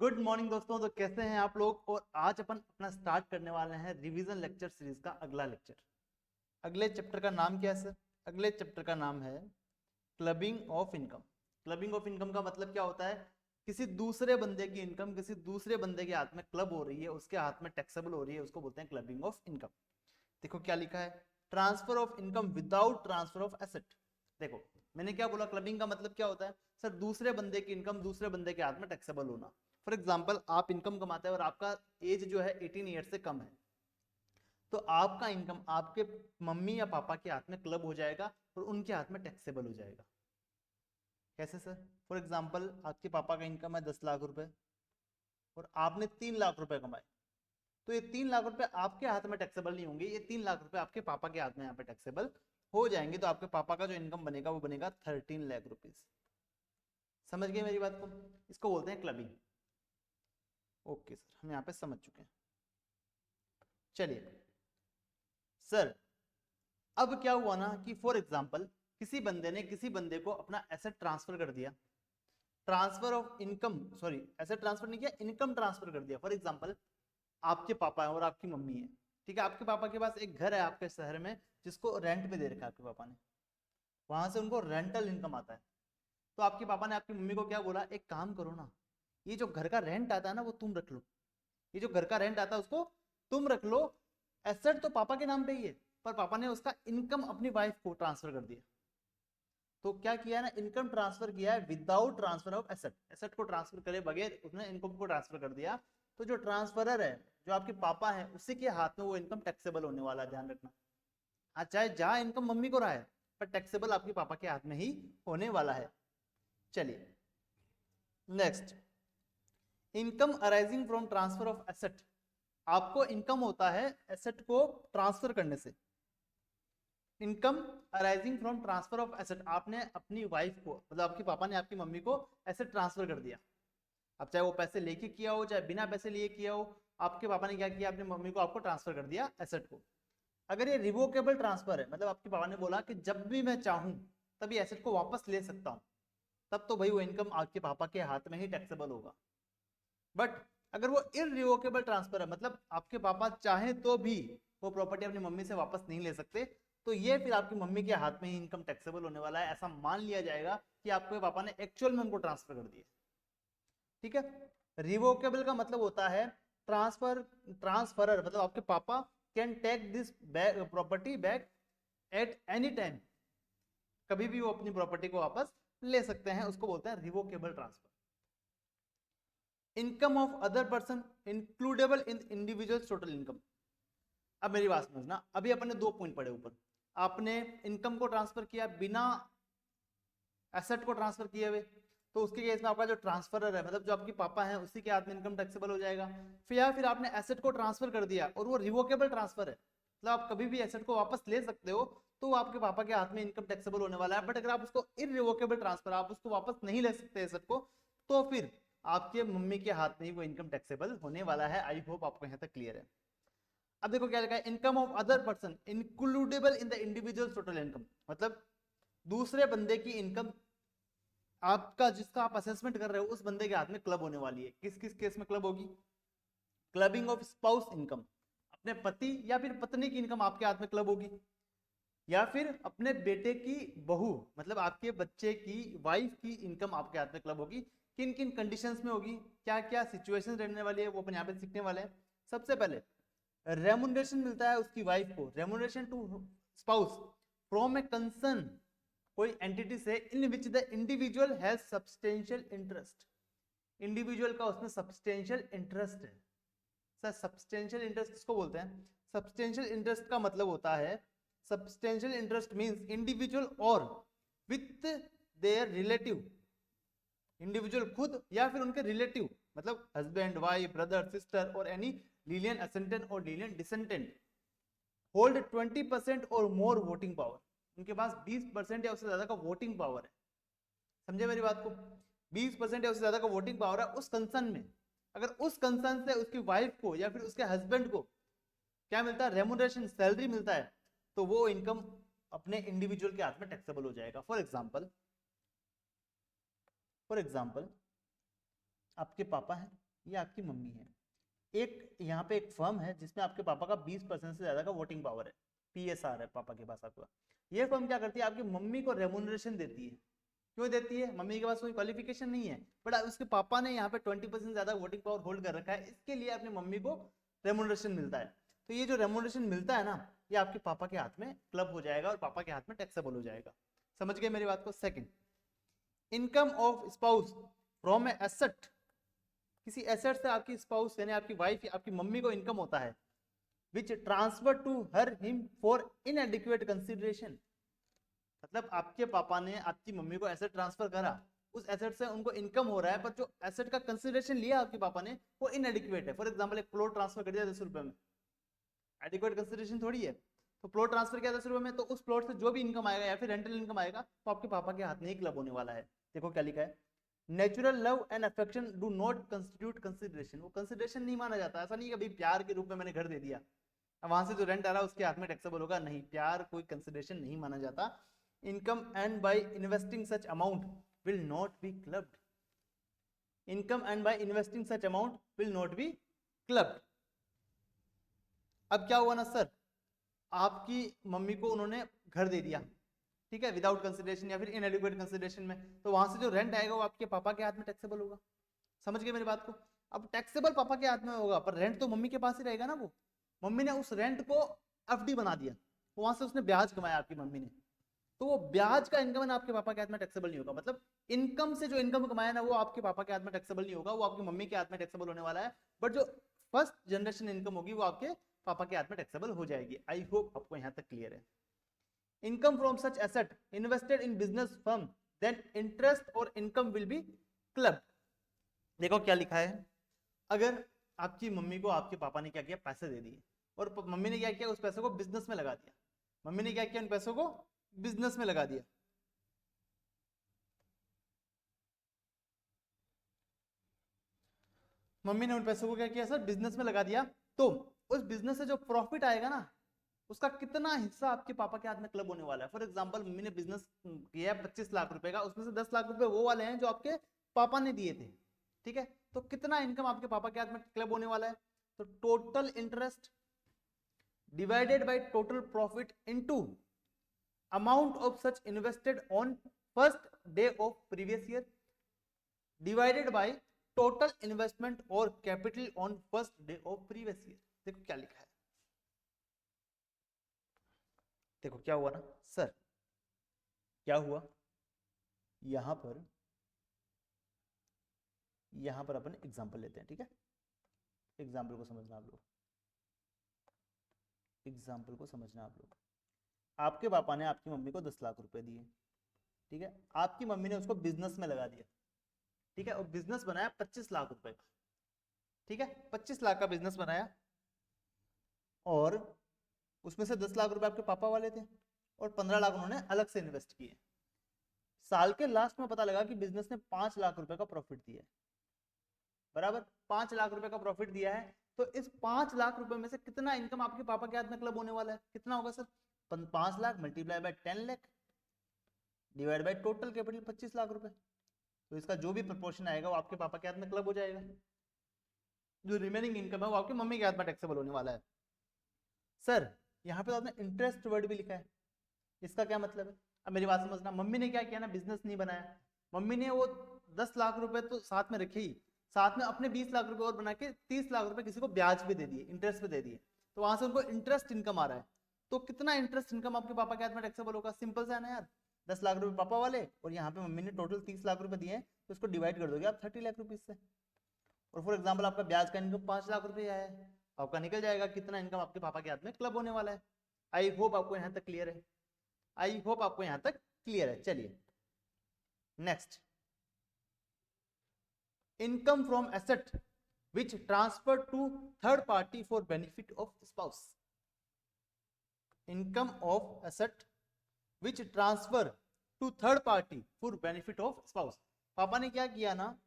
Good morning दोस्तों। तो कैसे हैं आप लोग। और आज अपन अपना स्टार्ट करने वाले हैं रिवीजन लेक्चर सीरीज का अगला लेक्चर। अगले चैप्टर का नाम क्या है सर? अगले चैप्टर का नाम है clubbing of income. Clubbing of income का मतलब क्या होता है? किसी दूसरे बंदे की इनकम किसी दूसरे बंदे के हाथ में क्लब हो रही है, उसके हाथ में टैक्सेबल हो रही है, उसको बोलते हैं क्लबिंग ऑफ इनकम। देखो क्या लिखा है, transfer of income without transfer of asset. देखो मैंने क्या बोला, क्लबिंग का मतलब क्या होता है सर? दूसरे बंदे की इनकम दूसरे बंदे के हाथ में टैक्सेबल होना। फॉर एग्जाम्पल आप इनकम कमाते हैं और आपका एज जो है 18 ईयर से कम है, तो आपका इनकम आपके मम्मी या पापा के हाथ में क्लब हो जाएगा और उनके हाथ में टैक्सेबल हो जाएगा। कैसे सर? फॉर एग्जाम्पल आपके पापा का इनकम है 10 लाख रुपए और आपने 3 लाख रुपए कमाए, तो ये 3 लाख रुपए आपके हाथ में टैक्सेबल नहीं होंगे, ये 3 लाख रुपए आपके पापा के हाथ में यहाँ पे टैक्सेबल हो जाएंगे। तो आपके पापा का जो इनकम बनेगा वो बनेगा 13 लाख रुपीज। समझ गए मेरी बात को? इसको बोलते हैं क्लबिंग। ओके सर, हम यहाँ पे समझ चुके हैं। चलिए सर, अब क्या हुआ ना कि फॉर एग्जाम्पल किसी बंदे ने किसी बंदे को अपना एसेट ट्रांसफर कर दिया। Transfer of income, sorry asset transfer नहीं किया, इनकम ट्रांसफर कर दिया। फॉर एग्जाम्पल आपके पापा है और आपकी मम्मी है, ठीक है। आपके पापा के पास एक घर है आपके शहर में जिसको रेंट पे दे रखा है आपके पापा ने, वहां से उनको रेंटल इनकम आता है। तो आपके पापा ने आपकी मम्मी को क्या बोला, एक काम करो ना, ये जो घर का रेंट आता है ना वो तुम रख लो, ये जो घर का रेंट आता है उसको तुम रख लो। एसेट तो पापा के नाम पे ही है, पर पापा ने उसका इनकम अपनी वाइफ को ट्रांसफर कर दिया। तो क्या किया है ना, इनकम ट्रांसफर किया है without transfer of asset. Asset को ट्रांसफर करे बगैर उसने इनकम को ट्रांसफर कर दिया। तो जो ट्रांसफरर है, जो आपके पापा है, उसी के हाथ में वो इनकम टैक्सेबल होने वाला है, ध्यान रखना। हाँ, चाहे जहां इनकम मम्मी को रहा है, पर टैक्सेबल आपके पापा के हाथ में ही होने वाला है। चलिए next, income arising from transfer of asset. आपको इनकम होता है एसेट को ट्रांसफर करने से। Income arising from transfer of asset, आपने अपनी वाइफ को, मतलब आपके पापा ने आपकी मम्मी को एसेट ट्रांसफर कर दिया। अब चाहे वो पैसे लेके किया हो चाहे बिना पैसे लिए किया हो, आपके पापा ने क्या किया, अपनी मम्मी को आपको ट्रांसफर कर दिया एसेट को। अगर ये रिवोकेबल ट्रांसफर है, मतलब आपके पापा ने बोला कि जब भी मैं चाहूं तभी एसेट को वापस ले सकता हूं, तब तो भाई वो इनकम आपके पापा के हाथ में ही टैक्सेबल होगा। बट अगर वो इरिवोकेबल ट्रांसफर है, मतलब आपके पापा चाहे तो भी वो प्रॉपर्टी अपनी मम्मी से वापस नहीं ले सकते, तो ये फिर आपकी मम्मी के हाथ में ही इनकम टैक्सेबल होने वाला है। ऐसा मान लिया जाएगा कि आपके पापा ने एक्चुअल में उनको ट्रांसफर कर दिया। ठीक है। रिवोकेबल का मतलब होता है ट्रांसफर, ट्रांसफरर मतलब आपके पापा can take this property back at any time, कभी भी वो अपनी प्रॉपर्टी को वापस ले सकते हैं, उसको बोलते हैं revocable transfer. Income of other person includable in individual total income. अब मेरी बात समझना, अभी अपन ने 2 पॉइंट पढ़े ऊपर। आपने इनकम को ट्रांसफर किया बिना एसेट को ट्रांसफर किए हुए, तो उसके केस में आपका जो ट्रांसफरर है, मतलब जो आपके पापा हैं, उसी के हाथ में इनकम टैक्सेबल हो जाएगा। फिर या फिर आपने एसेट को ट्रांसफर कर दिया और वो रिवोकेबल ट्रांसफर है, मतलब आप कभी भी एसेट को वापस ले सकते हो, तो वो आपके पापा के हाथ में इनकम टैक्सेबल होने वाला है। बट अगर आप उसको इरिवोकेबल ट्रांसफर, आप उसको वापस नहीं ले सकते एसेट को, तो फिर आपके मम्मी के हाथ में ही वो इनकम टैक्सेबल होने वाला है। आई होप आपको यहाँ तक क्लियर है। अब देखो क्या लिखा है, income of other person includable in the individual total income, मतलब दूसरे बंदे की इनकम आपका, जिसका आप असेसमेंट कर रहे हो, उस बंदे के हाथ में क्लब होने वाली है। किस किस केस में क्लब होगी? क्लबिंग ऑफ स्पाउस इनकम, अपने पति या फिर पत्नी की इनकम आपके हाथ में क्लब होगी, या फिर अपने बेटे की बहू, मतलब आपके बच्चे की वाइफ की इनकम आपके हाथ में क्लब होगी। किन किन कंडीशंस में होगी, क्या क्या सिचुएशन रहने वाली है, वो अपन यहाँ पे सीखने वाले हैं। सबसे पहले रेमुनरेशन मिलता है उसकी वाइफ को, remuneration to spouse from a concern, कोई एंटिटी से, in which the individual has substantial interest. Individual का उसमें सब्सटेंशियल इंटरेस्ट है। सर सब्सटेंशियल इंटरेस्ट किसको बोलते हैं? सब्सटेंशियल इंटरेस्ट का मतलब होता है, सब्सटेंशियल इंटरेस्ट मींस इंडिविजुअल और विथ देयर रिलेटिव, इंडिविजुअल खुद या फिर उनके रिलेटिव, मतलब हस्बैंड वाइफ ब्रदर सिस्टर और एनी लीनियन असेंडेंट और लीनियन डिसेंडेंट होल्ड 20% और मोर वोटिंग पावर, उनके पास 20% या उससे ज्यादा का वोटिंग पावर है। समझे मेरी बात को? 20% या उससे ज्यादा का वोटिंग पावर है उस कंसर्न में। अगर उस कंसर्न से उसकी वाइफ को या फिर उसके हस्बैंड को क्या मिलता है, रेमुनरेशन, सैलरी मिलता है, तो वो इनकम अपने इंडिविजुअल के हाथ में टैक्सेबल हो जाएगा। फॉर एग्जाम्पल आपके पापा हैं, ये आपकी मम्मी है। एक यहाँ पे एक फर्म है जिसमें आपके पापा का 20% से ज्यादा का वोटिंग पावर है, पीएसआर है पापा के पास आपका। ये फर्म क्या करती है, आपकी मम्मी को रेमुनरेशन देती है। क्यों देती है, मम्मी के पास कोई क्वालिफिकेशन नहीं है, बट उसके पापा ने यहाँ पे 20% ज्यादा वोटिंग पावर होल्ड कर रखा है, इसके लिए अपनी मम्मी को रेमुनरेशन मिलता है। तो ये जो रेमुनरेशन मिलता है ना, ये आपके पापा के हाथ में क्लब हो जाएगा और पापा के हाथ में टैक्सेबल हो जाएगा। समझ गए मेरी बात को। Second, income of spouse from A asset, किसी एसेट से आपकी स्पाउस यानी आपकी वाइफ या आपकी मम्मी को इनकम होता है, which transfer to her him for inadequate consideration. मतलब आपके पापा ने आपकी मम्मी को एसेट ट्रांसफर करा, उस एसेट से उनको इनकम हो रहा है, पर जो एसेट का कंसिडरेशन लिया आपके पापा ने वो इनएडिक्वेट है। फॉर एग्जांपल एक प्लॉट ट्रांसफर कर दिया 10 रुपए में, एडिक्वेट कंसिडरेशन थोड़ी है। तो प्लॉट ट्रांसफर किया 10 रुपए में, तो उस प्लॉट से जो भी इनकम आएगा या फिर रेंटल इनकम आएगा तो आपके पापा के हाथ में ही क्लब होने वाला है। देखो क्या लिखा है, natural love and affection do not constitute consideration. वो कंसिडरेशन नहीं माना जाता। ऐसा नहीं कि भाई प्यार के रूप में मैंने घर दे दिया, वहां से जो रेंट आ रहा है उसके हाथ में टैक्सेबल होगा, नहीं, प्यार कोई कंसिडरेशन नहीं माना जाता। Income and by investing such amount will not be clubbed. Income and by investing such amount will not be clubbed. अब क्या हुआ ना सर, आपकी मम्मी को उन्होंने घर दे दिया, ठीक है, विदाउट कंसिडरेशन या फिर इनएडिक्वेट कंसिडरेशन में, तो वहां से जो रेंट आएगा वो आपके पापा के हाथ में टैक्सेबल होगा। समझ गए मेरी बात को। अब टैक्सेबल पापा के हाथ में होगा, पर रेंट तो मम्मी के पास ही रहेगा ना। वो मम्मी ने उस रेंट को एफडी बना दिया, वहां से उसने ब्याज कमाया आपकी मम्मी ने, तो वो ब्याज का इनकम है ना आपके पापा के हाथ में टैक्सेबल नहीं होगा। मतलब इनकम से जो इनकम कमाया ना वो आपके पापा के हाथ में टैक्सेबल नहीं होगा, वो आपकी मम्मी के हाथ में टैक्सेबल होने वाला है। बट जो फर्स्ट जनरेशन इनकम होगी वो आपके पापा के हाथ में टैक्सेबल हो जाएगी। आई होप आपको यहां तक क्लियर है। Income from such asset invested in business firm then interest और इनकम विल बी क्लब्ड। देखो क्या लिखा है, अगर आपकी मम्मी को आपके पापा ने क्या किया, पैसे दे दिए, और मम्मी ने क्या किया, उस पैसे को बिजनेस में लगा दिया। मम्मी ने क्या किया, उन पैसों को बिजनेस में लगा दिया। मम्मी ने उन पैसों को क्या किया सर, बिजनेस में लगा दिया। तो उस बिजनेस से जो प्रॉफिट आएगा ना, उसका कितना हिस्सा आपके पापा के हाथ में क्लब होने वाला है। फॉर एग्जांपल मम्मी ने बिजनेस किया 25 लाख रुपए का, उसमें से 10 लाख रुपए वो वाले हैं जो आपके पापा ने दिए थे, ठीक है। तो कितना इनकम आपके पापा के हाथ में क्लब होने वाला है, तो total interest divided by total profit into amount of such invested on first day of previous year divided by total investment और capital on first day of previous year. देखो क्या लिखा है, देखो क्या हुआ ना सर, क्या हुआ, यहां पर अपन एग्जांपल लेते हैं, ठीक है। एग्जांपल को समझना आप लोग, एग्जांपल को समझना आप लोग। आपके पापा ने आपकी मम्मी को 10 लाख रुपए दिए, ठीक है। आपकी मम्मी ने उसको बिजनेस में लगा दिया, ठीक है, और बिजनेस बनाया 25 लाख रुपए का, ठीक है। 25 लाख का बिजनेस बनाया और उसमें से 10 लाख रुपए आपके पापा वाले थे और 15 लाख उन्होंने अलग से इन्वेस्ट किए। साल के लास्ट में पता लगा कि बिजनेस ने 5 लाख रुपए का प्रॉफिट दिया है, बराबर 5 लाख रुपए का प्रॉफिट दिया है। तो इस 5 लाख रुपए में से कितना इनकम आपके पापा के हाथ में क्लब होने वाला है, कितना होगा sir, 5 lakh multiply by 10 lakh divide by total capital 25 lakh रुपए। तो इसका जो भी प्रोपोर्शन आएगा वो आपके पापा के हाथ में क्लब हो जाएगा। जो रिमेनिंग इनकम है वो आपकी मम्मी के हाथ में टैक्सेबल होने वाला है। सर यहाँ पे तो आपने इंटरेस्ट वर्ड भी लिखा है, इसका क्या मतलब है। अब मेरी बात समझना, मम्मी ने क्या किया ना, बिजनेस नहीं बनाया, मम्मी ने वो 10 लाख रुपए तो साथ में रखे ही, साथ में अपने 20 लाख रुपए और बना के 30 लाख रुपए किसी को ब्याज पे दे दिए, इंटरेस्ट पे दे दिए। तो वहां से उनको इंटरेस्ट इनकम आ रहा है। तो कितना इंटरेस्ट इनकम आपके पापा के हाथ में टैक्सेबल होगा, सिंपल सा है ना यार, 10 लाख रुपए पापा वाले और यहाँ पे मम्मी ने टोटल 30 लाख रुपए दिए हैं, तो उसको डिवाइड कर दोगे आप 30 लाख रुपीज से। और फॉर एग्जाम्पल आपका ब्याज का इनकम 5 लाख रुपए आया है, आपका निकल जाएगा कितना इनकम आपके पापा के हाथ में क्लब होने वाला है। आई होप आपको यहाँ तक क्लियर है, आई होप आपको यहाँ तक क्लियर है। चलिए next, income from asset which transferred to third party for benefit of spouse. Income of asset which transfer to third party for benefit of spouse. पापा ने क्या किया ना,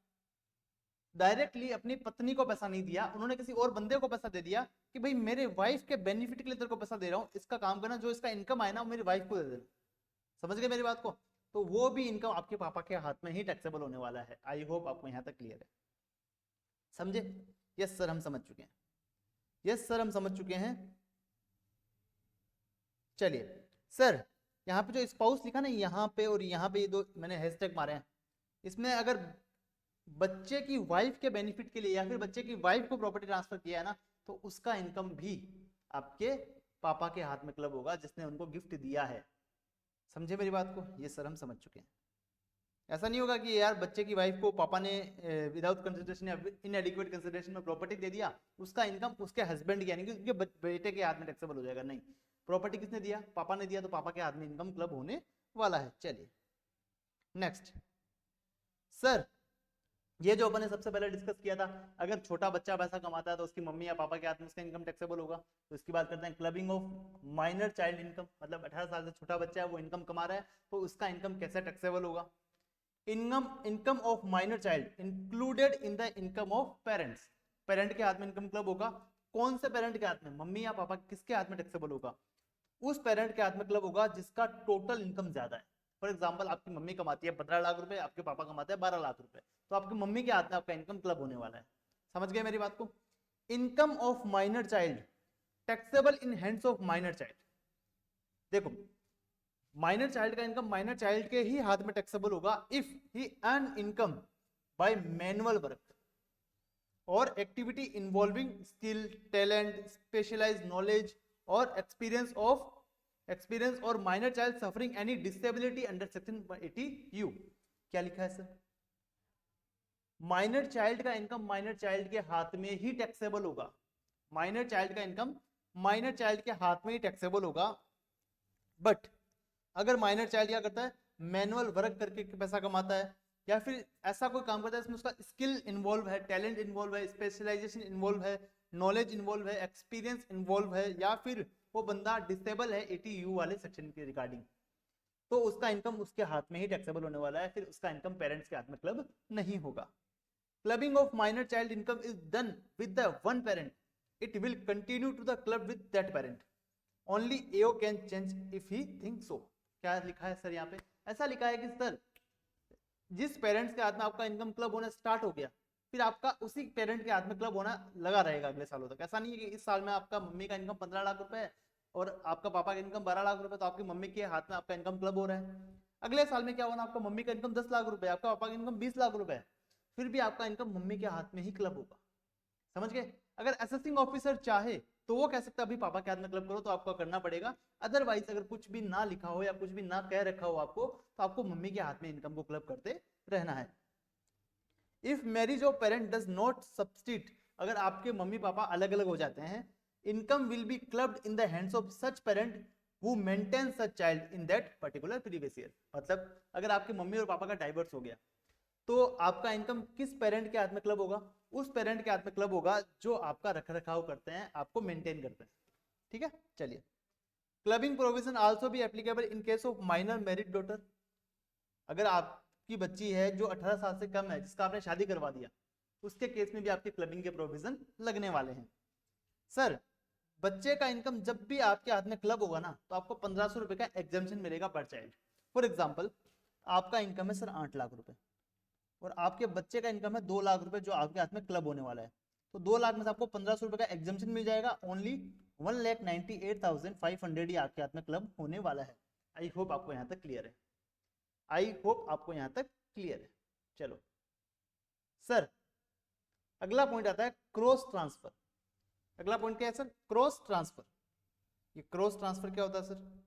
डायरेक्टली अपनी पत्नी को पैसा नहीं दिया, उन्होंने किसी और बंदे को पैसा दे दिया कि भाई मेरे वाइफ के बेनिफिट के लिए तेरे को पैसा दे रहा हूं, इसका काम करना, जो इसका इनकम आए ना वो मेरी वाइफ को दे देना। समझ गए मेरी बात को। तो वो भी इनकम आपके पापा के हाथ में ही टैक्सेबल होने वाला है। आई होप आपको यहां तक क्लियर है। समझे? यस सर हम समझ चुके हैं, यस सर हम समझ चुके हैं। चलिए सर, यहाँ पे जो स्पाउस लिखा ना यहाँ पे और यहाँ पे, ये दो मैंने हैशटैग मारे हैं, इसमें अगर बच्चे की वाइफ के बेनिफिट के लिए या फिर बच्चे की वाइफ को प्रॉपर्टी ट्रांसफर किया है ना, तो उसका इनकम भी आपके पापा के हाथ में क्लब होगा जिसने उनको गिफ्ट दिया है। समझे मेरी बात को? ये सर हम समझ चुके हैं। ऐसा नहीं होगा कि यार बच्चे की वाइफ को पापा ने विदाउट कंसिडरेशन या इनएडिक्वेट कंसिडरेशन में प्रॉपर्टी दे दिया, उसका इनकम उसके हस्बैंड यानी कि उसके बेटे के हाथ में टैक्सेबल हो जाएगा। नहीं, प्रॉपर्टी किसने दिया? पापा ने दिया, तो पापा के हाथ में इनकम क्लब होने वाला है। चलिए नेक्स्ट सर, ये जो अपन ने सबसे पहले डिस्कस किया था, अगर छोटा बच्चा पैसा कमाता है तो उसकी मम्मी या पापा के हाथ में उसका इनकम टैक्सेबल होगा। तो इसकी बात करते हैं clubbing of minor child income, मतलब 18 साल से छोटा बच्चा है वो इनकम कमा रहा है, तो उसका इनकम कैसे टैक्सेबल होगा? Income of minor child included in the income of parents, parent के हाथ में इनकम क्लब होगा। कौन से पेरेंट के हाथ में? मम्मी या पापा, किसके हाथ में टैक्सेबल होगा? उस पेरेंट के हाथ में क्लब होगा जिसका टोटल इनकम ज्यादा है। फॉर एग्जाम्पल, आपकी मम्मी कमाती है 15 लाख रुपए, आपके पापा कमाते हैं 12 लाख रुपए, तो आपकी मम्मी के हाथ में आपका इनकम क्लब होने वाला है। समझ गए मेरी बात को? Income of minor child taxable in hands of minor child. देखो, माइनर चाइल्ड का इनकम माइनर चाइल्ड के ही हाथ में टैक्सेबल होगा if he earn income by manual work और activity involving skill, talent, specialized knowledge और एक्सपीरियंस और minor child suffering any disability under section 80U। क्या लिखा है सर? माइनर चाइल्ड का इनकम माइनर चाइल्ड के हाथ में ही टैक्सेबल होगा। माइनर चाइल्ड का इनकम माइनर चाइल्ड के हाथ में ही टैक्सेबल होगा। बट अगर माइनर चाइल्ड क्या करता है, मैनुअल वर्क करके पैसा कमाता है या फिर ऐसा कोई काम करता है इसमें उसका स्किल इन्वॉल्व है, टैलेंट इन्वॉल्व है, स्पेशलाइजेशन इन्वॉल्व है, नॉलेज इन्वॉल्व है, एक्सपीरियंस इन्वॉल्व है, या फिर वो बंदा डिसेबल है 80U वाले सेक्शन के रिगार्डिंग, तो उसका इनकम उसके हाथ में ही टैक्सेबल होने वाला है, फिर उसका इनकम पेरेंट्स के हाथ में क्लब नहीं होगा। Clubbing of minor child income is done with the one parent, it will continue to the club with that parent, only AO can change if he think so. क्या लिखा है sir यहाँ पे? ऐसा लिखा है कि सर जिस पेरेंट्स के हाथ में आपका इनकम क्लब होना स्टार्ट हो गया, फिर आपका उसी पेरेंट के हाथ में क्लब होना लगा रहेगा अगले सालों तक। ऐसा नहीं है कि इस साल में आपका मम्मी का इनकम 15 लाख रुपए है और आपका पापा का इनकम 12 लाख रुपए, तो आपकी मम्मी के हाथ में आपका इनकम क्लब हो रहा है। अगले साल में क्या होना, आपका मम्मी का इनकम 10 लाख रुपए, आपका पापा का इनकम 20 लाख रुपए, फिर भी आपका इनकम मम्मी के हाथ में ही क्लब होगा। समझ गए? अगर असेसिंग ऑफिसर चाहे तो वो कह सकता है अभी पापा के हाथ में क्लब करो, तो आपको करना पड़ेगा। अदरवाइज अगर कुछ भी ना लिखा हो या कुछ भी ना कह रखा हो आपको, तो आपको मम्मी के हाथ में इनकम को क्लब करते रहना है। If marriage of parent does not subsist, अगर आपके मम्मी पापा अलग अलग हो जाते हैं, income will be clubbed in the hands of such parent who maintain such child in that particular previous year. मतलब अगर आपके मम्मी और पापा का डाइवर्स हो गया, तो आपका इनकम किस पेरेंट के हाथ में क्लब होगा? उस पेरेंट के हाथ में क्लब होगा जो आपका रख रखाव करते हैं, आपको मेंटेन करते हैं। ठीक है, चलिए। Clubbing provision also be applicable in case of minor married daughter, अगर आपकी बच्ची है जो 18 साल से कम है, जिसका आपने शादी करवा दिया, उसके केस में भी आपके क्लबिंग के प्रोविजन लगने वाले हैं। सर बच्चे का इनकम जब भी आपके हाथ में क्लब होगा ना, तो आपको 1500 रुपए का एग्जाम्पशन मिलेगा पर चाइल्ड। फॉर एग्जाम्पल, आपका इनकम है सर 8 लाख रुपए और आपके बच्चे का इनकम है 2 लाख रुपए जो आपके हाथ में क्लब होने वाला है, तो 2 लाख में से आपको 1500 रुपए का एग्जाम्पशन मिल जाएगा। ओनली 1,98,500 ही आपके हाथ में क्लब होने वाला है। आई होप आपको यहाँ तक क्लियर है, आई होप आपको यहाँ तक क्लियर है। चलो सर, अगला पॉइंट आता है क्रॉस ट्रांसफर। अगला पॉइंट क्या है सर? Cross transfer. ये क्रॉस ट्रांसफर क्या होता है सर?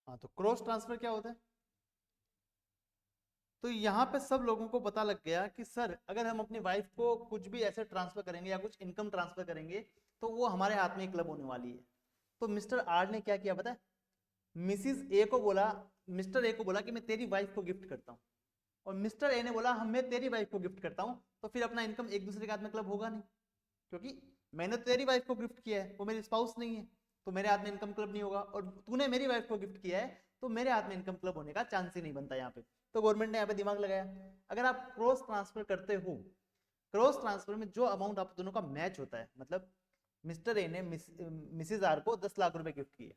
हाँ, तो क्रॉस ट्रांसफर क्या होता है? तो यहाँ पे सब लोगों को पता लग गया कि सर अगर हम अपनी वाइफ को कुछ भी ऐसे ट्रांसफर करेंगे या कुछ इनकम ट्रांसफर करेंगे, तो वो हमारे हाथ में क्लब होने वाली है। तो मिस्टर आर ने क्या किया पता है? मिसिस ए को बोला, मिस्टर ए को बोला कि मैं तेरी वाइफ को गिफ्ट करता हूँ। और मिस्टर ए ने बोला हम मैं तेरी वाइफ को गिफ्ट करता हूं, तो फिर अपना इनकम एक दूसरे के हाथ में क्लब होगा नहीं, क्योंकि मैंने तेरी वाइफ को गिफ्ट किया है, वो मेरी स्पाउस नहीं है, तो मेरे हाथ में इनकम क्लब नहीं होगा। और तूने मेरी वाइफ को गिफ्ट किया है तो मेरे हाथ में इनकम क्लब होने का चांस ही नहीं बनता यहाँ पे। तो गवर्नमेंट ने यहाँ पे दिमाग लगाया। अगर आप क्रॉस ट्रांसफर करते हो, क्रॉस ट्रांसफर में जो अमाउंट आप दोनों का मैच होता है, मतलब मिस्टर ए ने मिसिज आर को 10 लाख रुपए गिफ्ट किए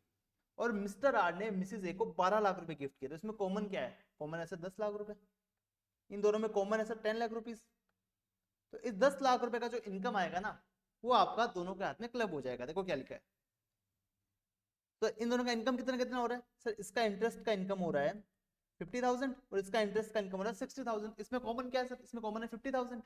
और मिस्टर आर ने मिसिज ए को 12 लाख रुपए गिफ्ट किए, तो इसमें कॉमन क्या है? कॉमन एसेट 10 लाख रुपए, इन दोनों में कॉमन एसेट 10 लाख रुपीज। तो इस 10 लाख रुपए का जो इनकम आएगा ना, वो आपका दोनों के हाथ में क्लब हो जाएगा। देखो क्या लिखा है, तो इन दोनों का इनकम कितना कितना हो रहा है सर? इसका इंटरेस्ट का इनकम हो रहा है 50,000 और इसका इंटरेस्ट का इनकम हो रहा है 60,000। इसमें कॉमन क्या है सर? इसमें कॉमन है 50,000।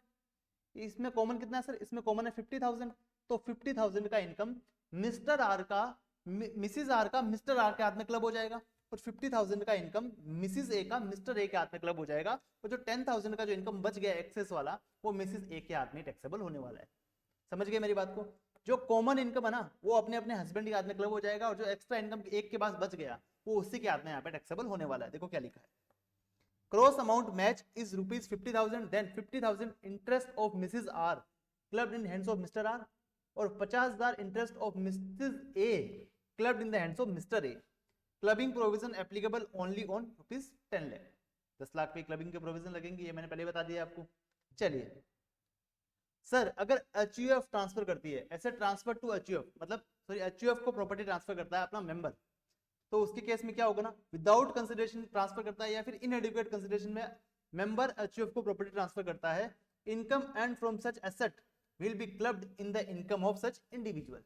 इसमें कॉमन कितना है सर? इसमें कॉमन है 50,000। तो 50,000 का इनकम मिस्टर आर का मिसिज आर का मिस्टर आर के हाथ में क्लब हो जाएगा और 50,000 का इनकम मिसिज ए का मिस्टर ए के हाथ में क्लब हो जाएगा। और जो 10,000 का जो इनकम बच गया एक्सेस वाला, वो मिसिज ए के हाथ में टैक्सेबल होने वाला है। समझ गए मेरी बात को? जो कॉमन इनकम है ना, वो अपने अपने हस्बैंड के हाथ में क्लब हो जाएगा और जो एक्स्ट्रा इनकम एक के पास बच गया, वो उसी के हाथ में यहाँ पे टैक्सेबल होने वाला है। देखो क्या लिखा है, cross amount match is rupees 50,000, then 50,000 interest of Mrs R clubbed in hands of Mr R और 50,000 interest of Mrs A clubbed in the hands of Mr A. Clubbing provision applicable only on rupees 10 lakh. 10 lakh पे clubbing के provision लगेंगे, ये मैंने पहले बता दिया आपको। चलिए सर, अगर एचयूएफ ट्रांसफर करती है, ऐसे ट्रांसफर टू एचयूएफ, मतलब सॉरी एचयूएफ को प्रॉपर्टी ट्रांसफर करता है अपना मेंबर, तो उसके केस में क्या होगा ना, विदाउट कंसिडरेशन ट्रांसफर करता है या फिर इनएडिक्वेट कंसिडरेशन में मेंबर एचयूएफ को प्रॉपर्टी ट्रांसफर करता है, income and from such asset will be clubbed in the income of such individual.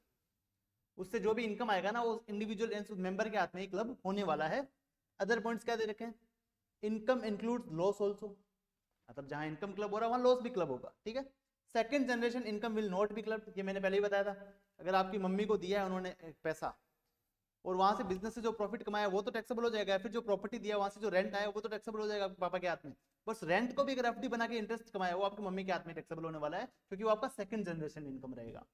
उससे जो भी इनकम आएगा ना, वो इंडिविजुअल मेंबर के हाथ में ही क्लब होने वाला है। अदर पॉइंट्स क्या दे रखे हैं? इनकम इंक्लूड्स लॉस ऑल्सो, मतलब जहां इनकम क्लब हो रहा है वहां लॉस भी क्लब होगा, ठीक है। Second generation income will not be club, ये मैंने पहले ही बताया था। अगर आपकी मम्मी को दिया है उन्होंने पैसा और वहां से बिजनेस से जो प्रॉफिट कमाया वो तो टैक्सेबल हो जाएगा, फिर जो प्रॉपर्टी दिया वहां से जो रेंट आया वो तो टैक्सेबल हो जाएगा आपके पापा के हाथ में। बस रेंट को भी अगर एफडी बना के इंटरेस्ट कमाया, वो आपकी मम्मी के हाथ में टैक्सेबल होने वाला है, क्योंकि वो आपका सेकंड जनरेशन इनकम रहेगा।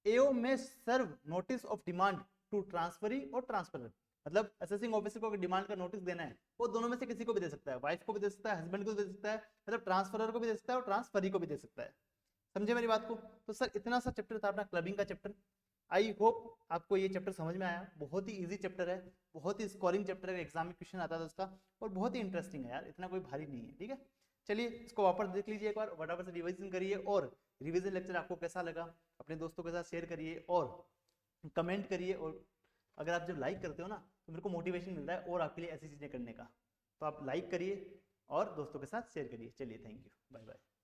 एओ में serve notice of demand to transferee और ट्रांसफरर, मतलब असेसिंग ऑफिसर को डिमांड का नोटिस देना है, वो दोनों में से किसी को भी दे सकता है, वाइफ को भी दे सकता है, हस्बैंड को भी दे सकता है, मतलब ट्रांसफरर को भी दे सकता है और ट्रांसफरी को भी दे सकता है। समझे मेरी बात को? तो सर इतना सा चैप्टर था अपना क्लबिंग का चैप्टर। आई होप आपको ये चैप्टर समझ में आया। बहुत ही इजी चैप्टर है, बहुत ही स्कोरिंग चैप्टर है, एग्जाम में क्वेश्चन आता था उसका, और बहुत ही इंटरेस्टिंग है यार, इतना कोई भारी नहीं है, ठीक है। चलिए इसको वापस देख लीजिए एक बार, फटाफट से रिवीजन करिए, और रिवीजन लेक्चर आपको कैसा लगा अपने दोस्तों के साथ शेयर करिए और कमेंट करिए। और अगर आप जब लाइक करते हो ना, तो मेरे को मोटिवेशन मिलता है और आपके लिए ऐसी चीजें करने का। तो आप लाइक करिए और दोस्तों के साथ शेयर करिए। चलिए थैंक यू, बाय बाय।